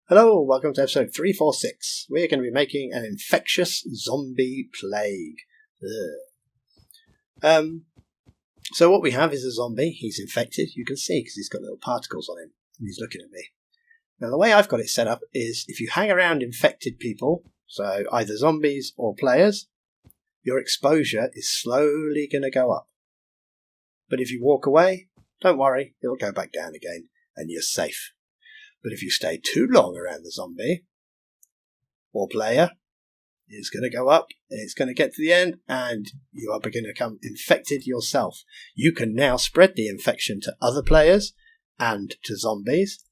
Hello, welcome to episode 346. We're going to be making an infectious zombie plague. So what we have is a zombie. He's infected. You can see because he's got little particles on him. And he's looking at me. Now the way I've got it set up is if you hang around infected people, so either zombies or players, your exposure is slowly going to go up. But if you walk away, don't worry, it'll go back down again and you're safe. But if you stay too long around the zombie or player, it's going to go up, it's going to get to the end, and you are going to become infected yourself. You can now spread the infection to other players and to zombies,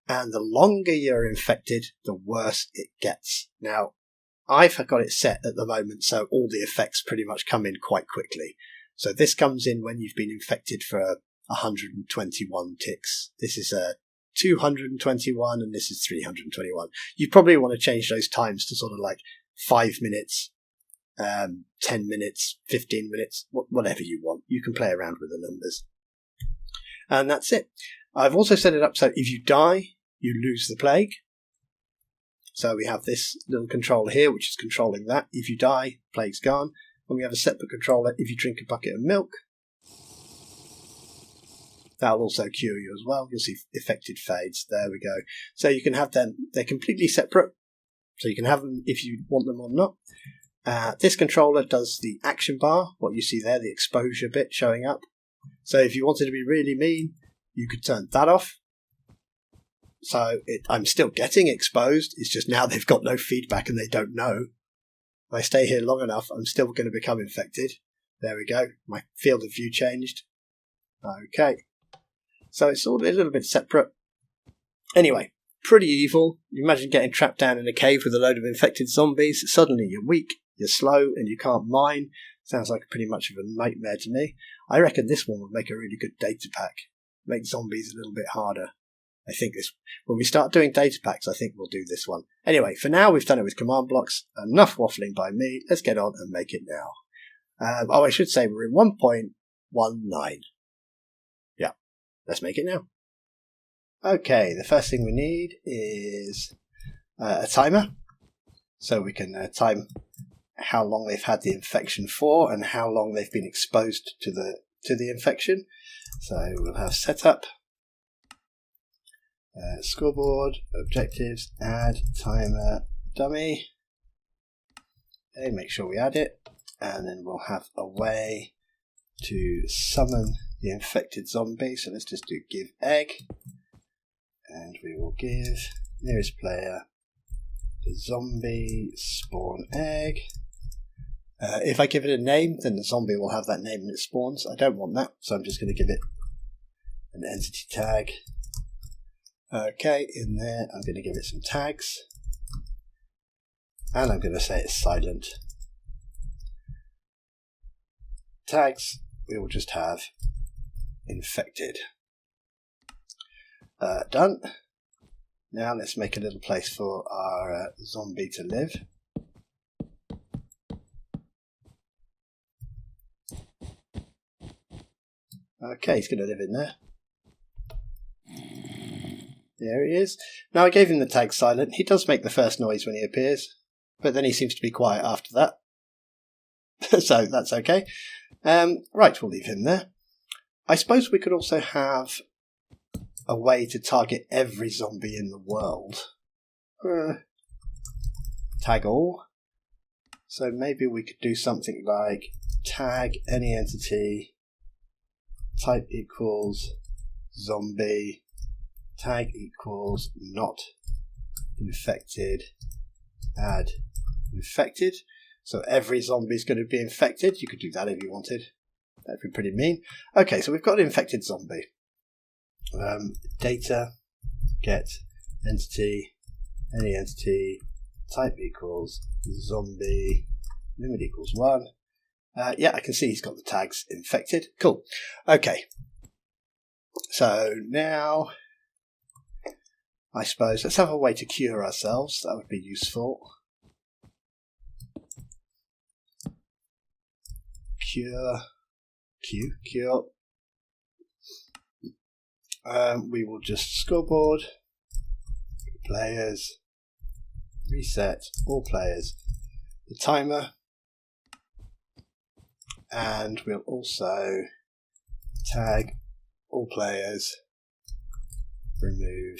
and the longer you're infected, the worse it gets. Now, I've got it set at the moment so all the effects pretty much come in quite quickly. So this comes in when you've been infected for 121 ticks. This is a 221 and this is 321. You probably want to change those times to sort of like 5 minutes, 10 minutes, 15 minutes, whatever you want. You can play around with the numbers. And that's it. I've also set it up so if you die, you lose the plague. So we have this little controller here, which is controlling that. If you die, plague's gone. And we have a separate controller if you drink a bucket of milk. That'll also cure you as well. You'll see affected fades. There we go. So you can have them. They're completely separate. So you can have them if you want them or not. This controller does the action bar. What you see there, the exposure bit showing up. So if you wanted to be really mean, you could turn that off. So I'm still getting exposed. It's just now they've got no feedback and they don't know. If I stay here long enough, I'm still going to become infected. There we go. My field of view changed. Okay. So it's all a little bit separate. Anyway, pretty evil. You imagine getting trapped down in a cave with a load of infected zombies. Suddenly you're weak, you're slow, and you can't mine. Sounds like pretty much of a nightmare to me. I reckon this one would make a really good data pack. Make zombies a little bit harder. I think this, when we start doing data packs, I think we'll do this one. Anyway, for now we've done it with command blocks. Enough waffling by me. Let's get on and make it now. I should say we're in 1.19. Let's make it now. Okay, the first thing we need is a timer. So we can time how long they've had the infection for and how long they've been exposed to the infection. So we'll have setup, scoreboard, objectives, add, timer, dummy. Okay, make sure we add it. And then we'll have a way to summon the infected zombie. So let's just do give egg, and we will give nearest player the zombie spawn egg. If I give it a name, then the zombie will have that name when it spawns. I don't want that, so I'm just going to give it an entity tag. Okay, in there I'm going to give it some tags, and I'm going to say it's silent. Tags, we will just have infected. Done. Now let's make a little place for our zombie to live. Okay, he's going to live in there. There he is. Now I gave him the tag silent. He does make the first noise when he appears, but then he seems to be quiet after that. So that's okay. Right, we'll leave him there. I suppose we could also have a way to target every zombie in the world. Tag all. So maybe we could do something like tag any entity, type equals zombie, tag equals not infected, add infected. So every zombie is going to be infected. You could do that if you wanted. That'd be pretty mean. Okay, so we've got an infected zombie. Data, get, entity, any entity, type equals zombie, limit equals 1. Yeah, I can see he's got the tags infected. Cool. Okay. So now, I suppose, let's have a way to cure ourselves. That would be useful. Cure. We will just scoreboard, players, reset all players, the timer, and we'll also tag all players, remove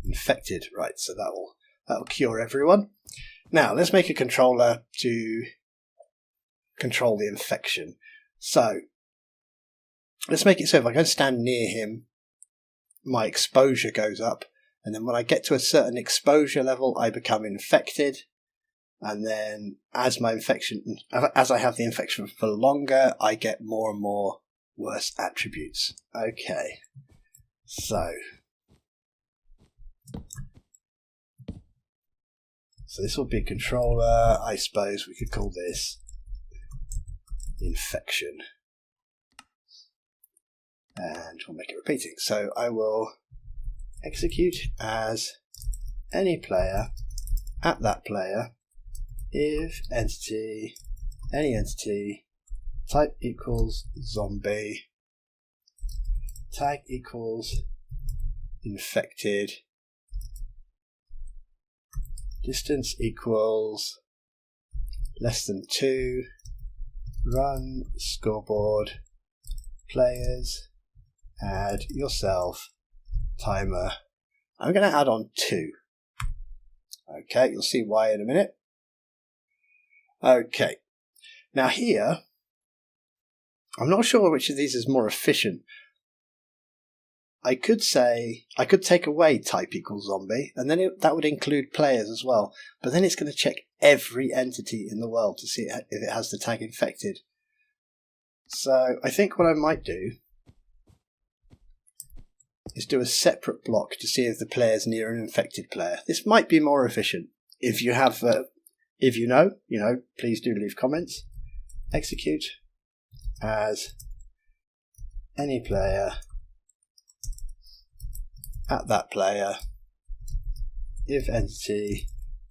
infected. Right, so that'll cure everyone. Now let's make a controller to control the infection. So let's make it so if I go stand near him, my exposure goes up, and then when I get to a certain exposure level, I become infected. And then as I have the infection for longer, I get more and more worse attributes. Okay, so this will be a controller. I suppose we could call this infection. And we'll make it repeating. So I will execute as any player at that player if entity, any entity, type equals zombie, tag equals infected, distance equals less than 2, run scoreboard, players, add yourself, timer. I'm going to add on 2. Okay, you'll see why in a minute. Okay, now here, I'm not sure which of these is more efficient. I could take away type equals zombie, and then that would include players as well. But then it's going to check every entity in the world to see if it has the tag infected. So I think what I might do is do a separate block to see if the player's near an infected player. This might be more efficient. If you have, if you know, please do leave comments. Execute as any player at that player if entity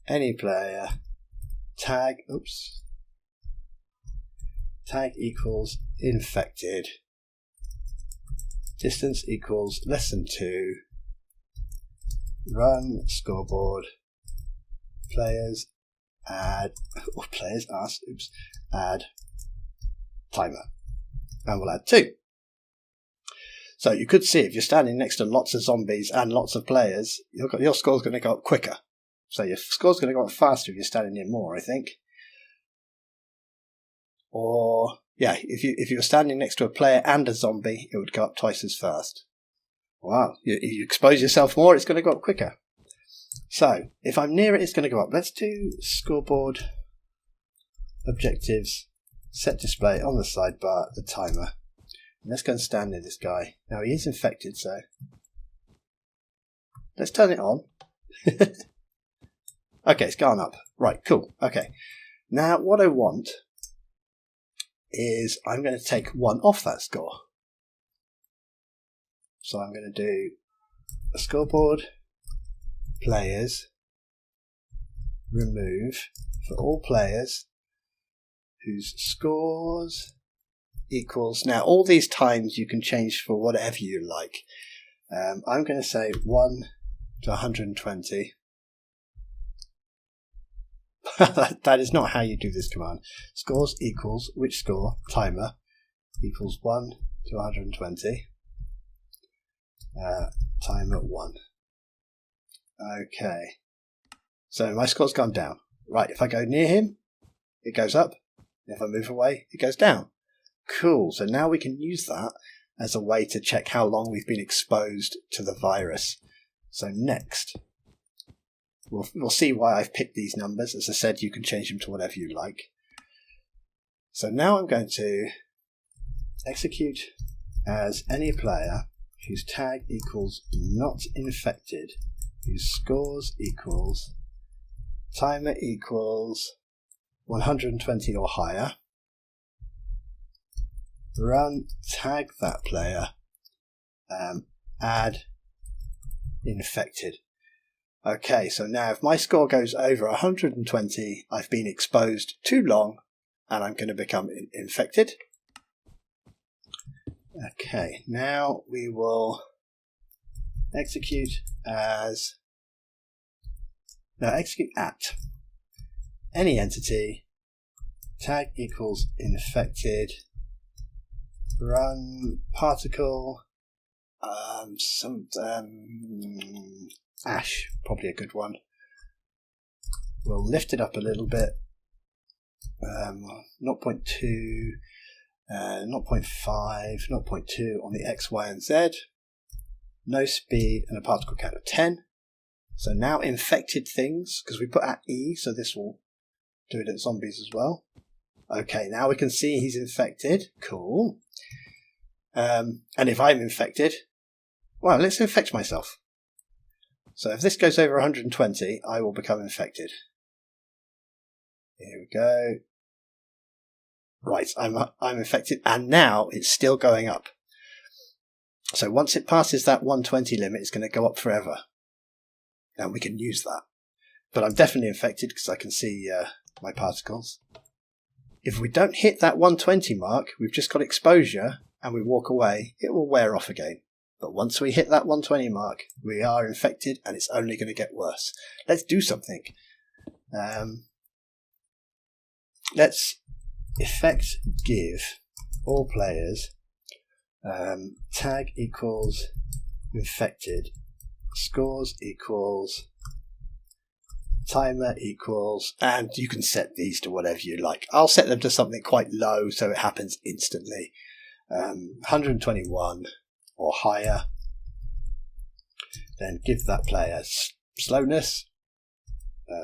any player tag equals infected, distance equals less than 2, run scoreboard, players add add timer, and we'll add 2. So you could see if you're standing next to lots of zombies and lots of players, your score's going to go up quicker. So your score's going to go up faster if you're standing near more, I think. Or, yeah, if you're standing next to a player and a zombie, it would go up twice as fast. Wow, you expose yourself more, it's going to go up quicker. So, if I'm near it, it's going to go up. Let's do scoreboard, objectives, set display on the sidebar, the timer. Let's go and stand near this guy. Now he is infected, so let's turn it on. Okay, it's gone up. Right, cool. Okay. Now what I want is I'm going to take 1 off that score. So I'm going to do a scoreboard, players, remove for all players whose scores equals, now all these times you can change for whatever you like. I'm going to say 1 to 120. That is not how you do this command. Scores equals, which score, timer, equals 1 to 120. Timer 1. Okay. So my score's gone down. Right, if I go near him, it goes up. If I move away, it goes down. Cool, so now we can use that as a way to check how long we've been exposed to the virus. So next, we'll see why I've picked these numbers. As I said, you can change them to whatever you like. So now I'm going to execute as any player whose tag equals not infected, whose scores equals, timer equals 120 or higher, run tag that player, add infected. Okay, so now if my score goes over 120, I've been exposed too long and I'm going to become infected. Okay, now we will execute as Now execute at any entity, tag equals infected, run particle, ash, probably a good one. We'll lift it up a little bit, 0.2, 0.5, 0.2 on the X, Y, and Z, no speed, and a particle count of 10. So now infected things, because we put at E, so this will do it at zombies as well. Okay, now we can see he's infected. Cool. And if I'm infected, well, let's infect myself. So if this goes over 120, I will become infected. Here we go. Right, I'm infected, and now it's still going up. So once it passes that 120 limit, it's going to go up forever. And we can use that. But I'm definitely infected because I can see my particles. If we don't hit that 120 mark, we've just got exposure, and we walk away, it will wear off again. But once we hit that 120 mark, we are infected, and it's only going to get worse. Let's do something. Let's effect give all players tag equals infected, scores equals, timer equals, and you can set these to whatever you like. I'll set them to something quite low so it happens instantly. 121 or higher. Then give that player slowness,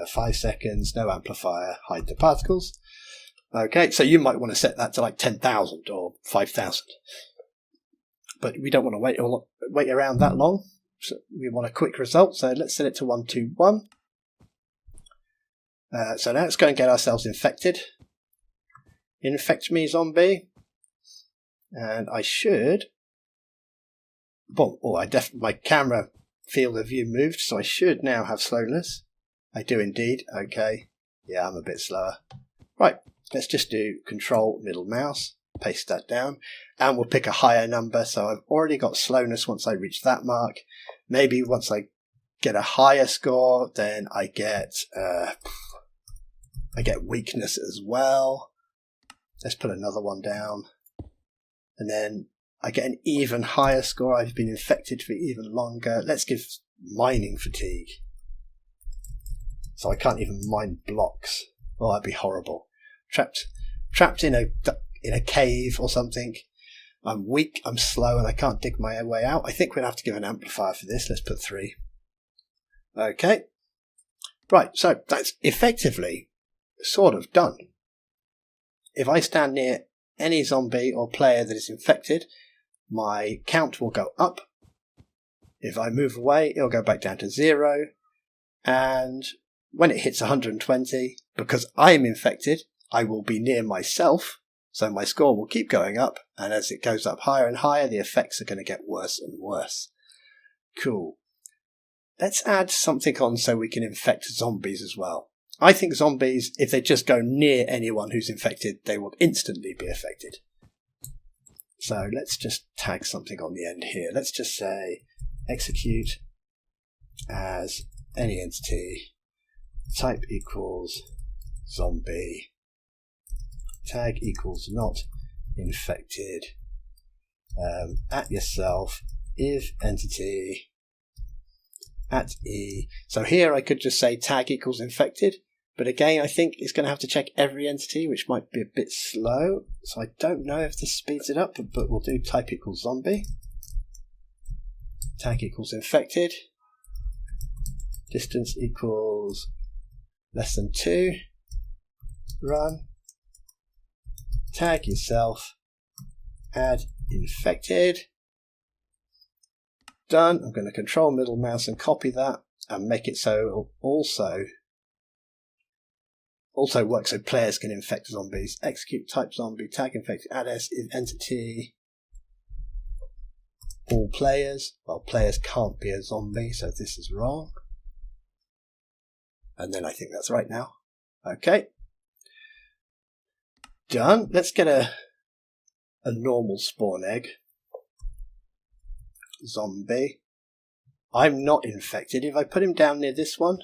5 seconds, no amplifier, hide the particles. Okay, so you might want to set that to like 10,000 or 5,000. But we don't want to wait around that long. So we want a quick result, so let's set it to 121. So now let's go and get ourselves infected. Infect me, zombie. And I should... my camera field of view moved, so I should now have slowness. I do indeed. Okay. Yeah, I'm a bit slower. Right, let's just do control middle mouse, paste that down, and we'll pick a higher number. So I've already got slowness once I reach that mark. Maybe once I get a higher score, then I get weakness as well. Let's put another one down. And then I get an even higher score. I've been infected for even longer. Let's give mining fatigue. So I can't even mine blocks. Oh, that'd be horrible. Trapped in a cave or something. I'm weak, I'm slow, and I can't dig my way out. I think we'll have to give an amplifier for this. Let's put 3. Okay. Right, so that's effectively sort of done. If I stand near any zombie or player that is infected, my count will go up. If I move away, it'll go back down to 0. And when it hits 120, because I'm infected, I will be near myself, so my score will keep going up, and as it goes up higher and higher, the effects are going to get worse and worse. Cool. Let's add something on so we can infect zombies as well. I think zombies, if they just go near anyone who's infected, they will instantly be affected. So let's just tag something on the end here. Let's just say execute as any entity, type equals zombie, tag equals not infected, at yourself, if entity, at E. So here I could just say tag equals infected, but again I think it's going to have to check every entity, which might be a bit slow, so I don't know if this speeds it up, but we'll do type equals zombie, tag equals infected, distance equals less than 2, run, tag yourself, add infected. Done. I'm going to control middle mouse and copy that and make it so it'll also work so players can infect zombies. Execute type zombie, tag infected, add as if entity, all players. Well, players can't be a zombie, so this is wrong. And then I think that's right now. Okay. Done. Let's get a normal spawn egg. Zombie. I'm not infected. If I put him down near this one,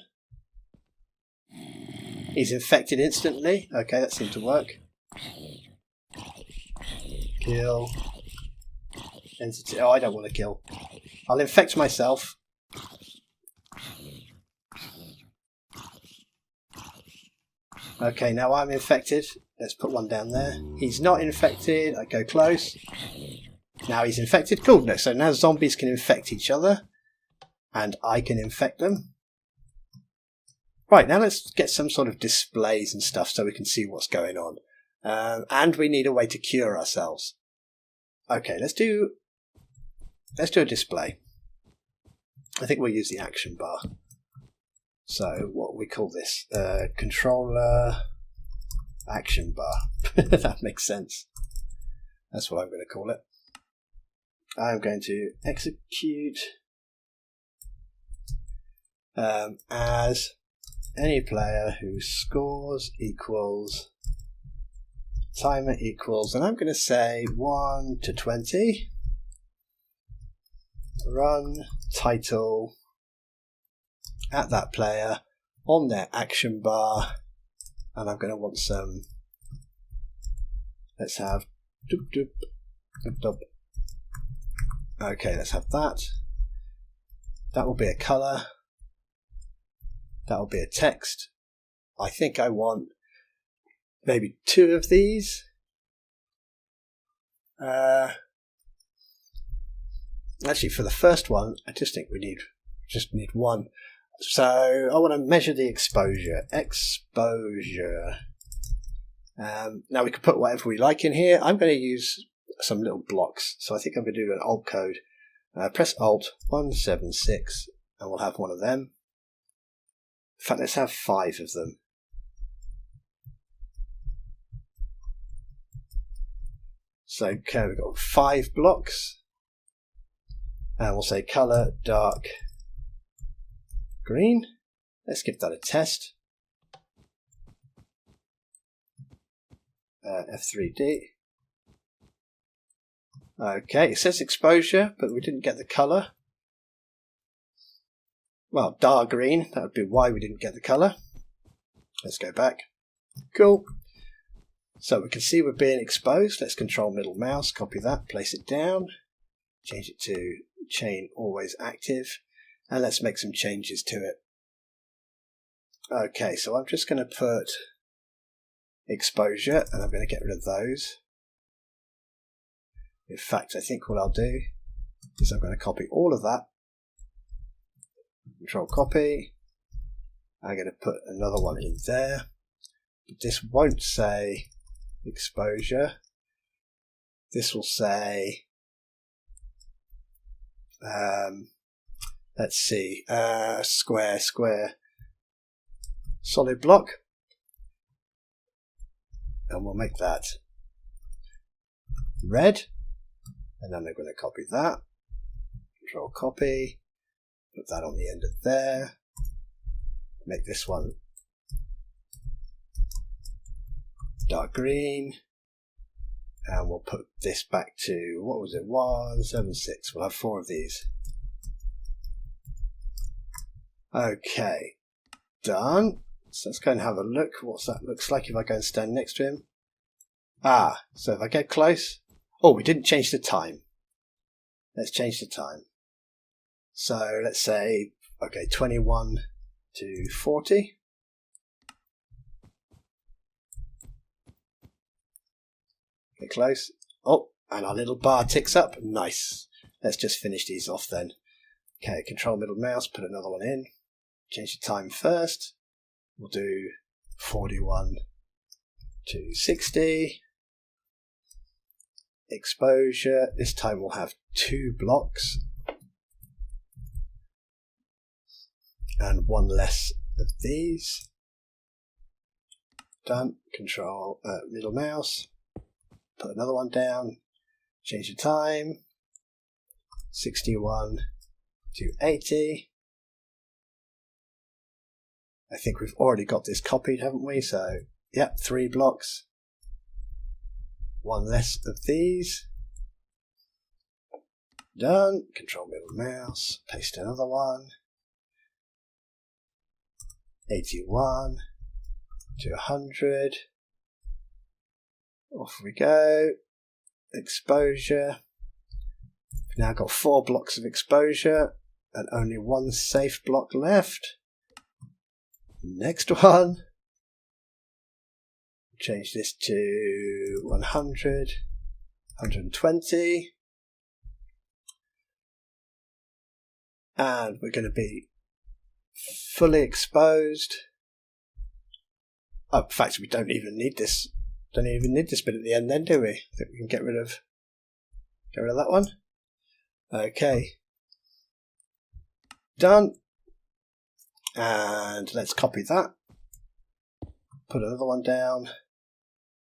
He's infected instantly. Okay, that seemed to work. Kill. Entity. Oh, I don't want to kill. I'll infect myself. Okay, now I'm infected. Let's put one down there. He's not infected. I go close. Now he's infected. Cool. No, so now zombies can infect each other. And I can infect them. Right, now let's get some sort of displays and stuff so we can see what's going on. And we need a way to cure ourselves. Okay, let's do a display. I think we'll use the action bar. So what we call this? Controller action bar. That makes sense. That's what I'm going to call it. I'm going to execute as any player who scores equals timer equals, and I'm going to say 1 to 20. Run title at that player on their action bar, and I'm going to want some. Let's have doop doop doop doop. Okay, let's have that. That will be a color. That will be a text. I think I want maybe 2 of these. Actually, for the first one, I just think we just need 1. So I want to measure the exposure. Now we can put whatever we like in here. I'm going to use some little blocks. So I think I'm going to do an Alt code. Press Alt 176, and we'll have one of them. In fact, let's have 5 of them. So okay, we've got 5 blocks. And we'll say color dark green. Let's give that a test. F3D. Okay, it says exposure, but we didn't get the color. Well, dark green, that would be why we didn't get the color. Let's go back. Cool. So we can see we're being exposed. Let's control middle mouse, copy that, place it down, change it to chain always active, and let's make some changes to it. Okay, so I'm just going to put exposure, and I'm going to get rid of those. In fact, I think what I'll do is I'm going to copy all of that. Control copy. I'm going to put another one in there. But this won't say exposure. This will say, let's see, square, solid block. And we'll make that red. And then I'm going to copy that. Control copy. Put that on the end of there. Make this one dark green. And we'll put this back to, what was it, 176. We'll have 4 of these. Okay, done. So let's go and have a look. What's that looks like if I go and stand next to him. So if I get close. Oh, we didn't change the time. Let's change the time. So let's say, okay, 21 to 40. Get close. Oh, and our little bar ticks up. Nice. Let's just finish these off then. Okay, control middle mouse, put another one in. Change the time first. We'll do 41 to 60. Exposure. This time we'll have 2 blocks. And 1 less of these. Done. Control middle mouse. Put another one down. Change the time. 61 to 80. I think we've already got this copied, haven't we? So, yep, 3 blocks. 1 less of these. Done. Control middle mouse. Paste another one. 81. to 100. Off we go. Exposure. We've now got 4 blocks of exposure and only 1 safe block left. Next one. Change this to 100, 120. And we're going to be fully exposed. Oh, in fact, we don't even need this. Don't even need this bit at the end then, do we? I think we can get rid of that one. Okay. Done. And let's copy that. Put another one down.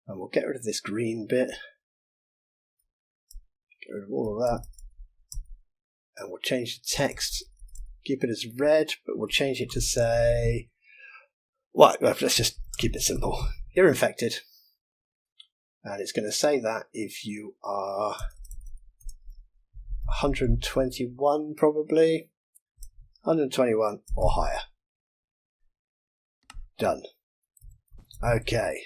And we'll get rid of this green bit. Get rid of all of that. And we'll change the text. Keep it as red, but we'll change it to say... Well, let's just keep it simple. You're infected. And it's going to say that if you are 121 probably. 121 or higher. Done. Okay.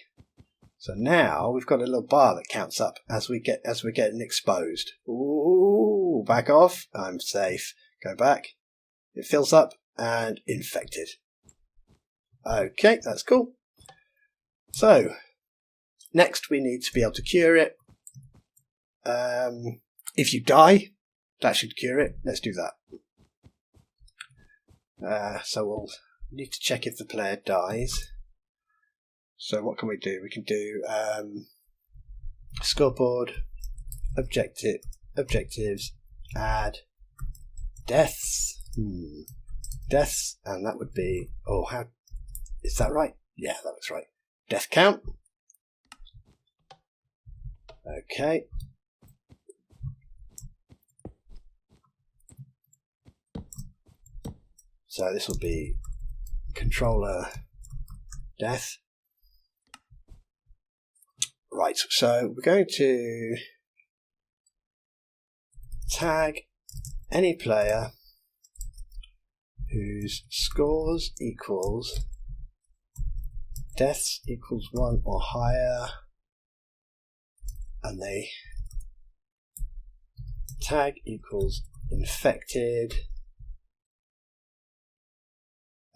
So now we've got a little bar that counts up as we're getting exposed. Ooh, back off. I'm safe. Go back. It fills up and infected. Okay, that's cool. So next we need to be able to cure it. If you die, that should cure it. Let's do that. So we'll need to check if the player dies. So what can we do? We can do scoreboard, objectives, add deaths. Deaths, and that would be, oh, how is that right? Yeah, that looks right. Death count. Okay. So this will be controller death. Right, so we're going to tag any player whose scores equals deaths equals 1 or higher, and they tag equals infected.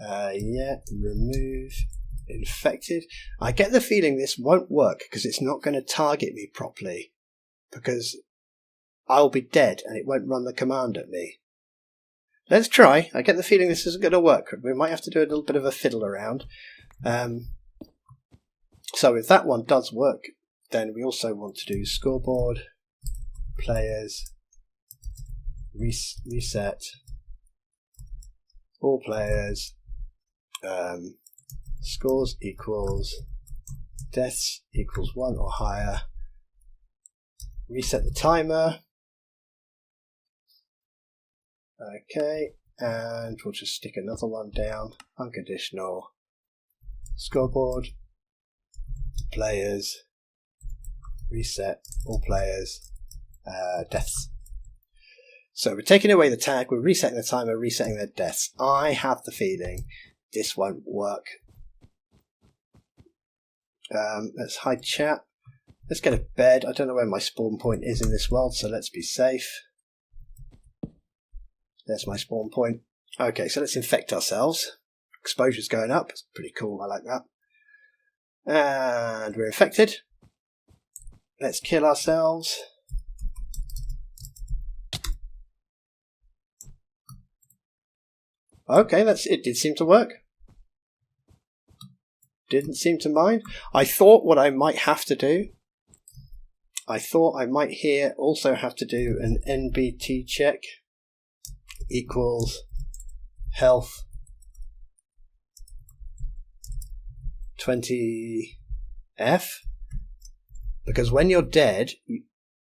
Remove infected. I get the feeling this won't work because it's not going to target me properly, because I'll be dead and it won't run the command at me. Let's try. I get the feeling this isn't going to work. We might have to do a little bit of a fiddle around. So if that one does work, then we also want to do scoreboard, players, reset, all players, scores equals deaths equals 1 or higher, reset the timer. Okay, and we'll just stick another one down. Unconditional, scoreboard, players, reset, all players, deaths. So we're taking away the tag, we're resetting the timer, resetting their deaths. I have the feeling this won't work. Let's hide chat. Let's get a bed. I don't know where my spawn point is in this world, so let's be safe. There's my spawn point. Okay, so let's infect ourselves. Exposure's going up. It's pretty cool. I like that. And we're infected. Let's kill ourselves. Okay, it did seem to work. Didn't seem to mind. I thought what I might have to do, I thought I might here also have to do an NBT check equals health 20F, because when you're dead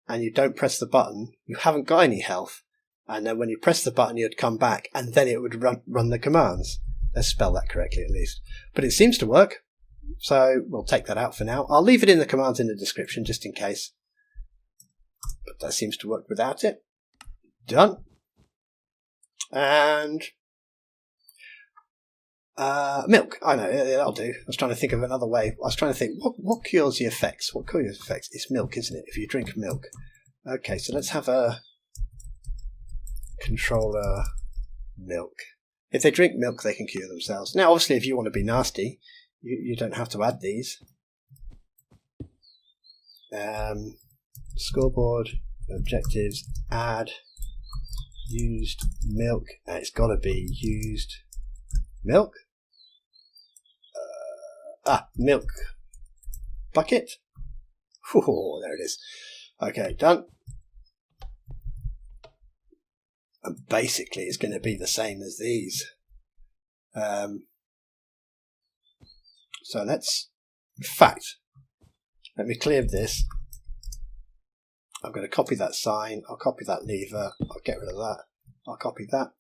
and you don't press the button, you haven't got any health, and then when you press the button you'd come back and then it would run the commands. Let's spell that correctly at least. But it seems to work, so we'll take that out for now. I'll leave it in the commands in the description just in case, but that seems to work without it. Done. And Milk. I know, that'll do. I was trying to think of another way. I was trying to think, what cures the effects? What cures the effects? It's milk, isn't it? If you drink milk. Okay, so let's have a controller milk. If they drink milk, they can cure themselves. Now, obviously, if you want to be nasty, you don't have to add these. Scoreboard, objectives, add, used milk. It's got to be used milk. Milk bucket. Oh, there it is. Okay, done. And basically, it's going to be the same as these. So let's, in fact, let me clear this. I'm going to copy that sign. I'll copy that lever. I'll get rid of that. I'll copy that.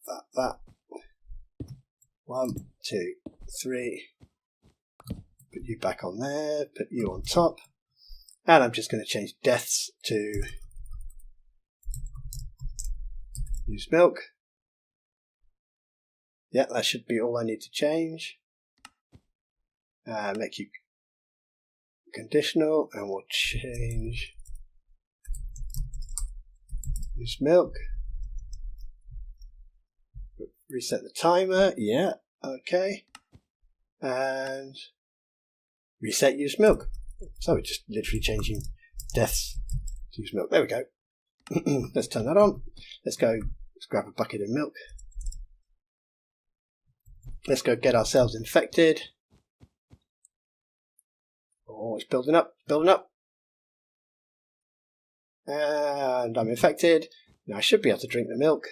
1, 2, 3. Put you back on there. Put you on top. And I'm just going to change deaths to use milk. Yeah, that should be all I need to change. Make you conditional, and we'll change use milk. Reset the timer. Yeah, okay. And reset use milk. So we're just literally changing deaths to use milk. There we go. Let's turn that on. Let's grab a bucket of milk. Let's go get ourselves infected. Oh, it's building up, And I'm infected. Now I should be able to drink the milk.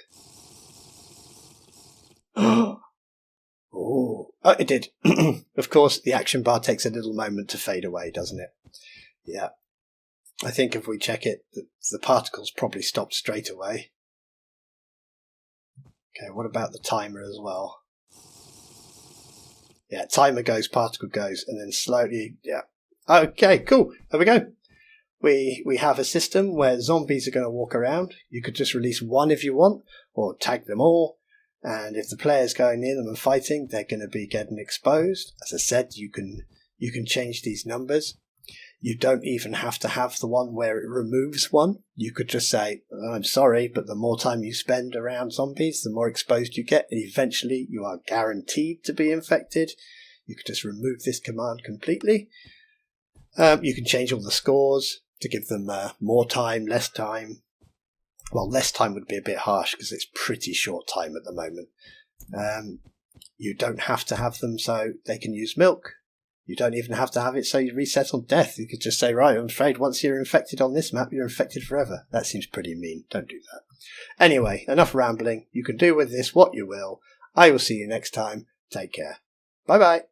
Oh, it did. Of course, the action bar takes a little moment to fade away, doesn't it? Yeah. I think if we check it, the particles probably stopped straight away. Okay, what about the timer as well? Yeah, timer goes, particle goes, and then slowly, yeah. Okay, cool. There we go. We have a system where zombies are going to walk around. You could just release one if you want, or tag them all. And if the player's going near them and fighting, they're going to be getting exposed. As I said, you can change these numbers. You don't even have to have the one where it removes one. You could just say, I'm sorry, but the more time you spend around zombies, the more exposed you get, and eventually you are guaranteed to be infected. You could just remove this command completely. You can change all the scores to give them more time, less time. Well, less time would be a bit harsh because it's pretty short time at the moment. You don't have to have them so they can use milk. You don't even have to have it so you reset on death. You could just say, right, I'm afraid once you're infected on this map, you're infected forever. That seems pretty mean. Don't do that. Anyway, enough rambling. You can do with this what you will. I will see you next time. Take care. Bye-bye.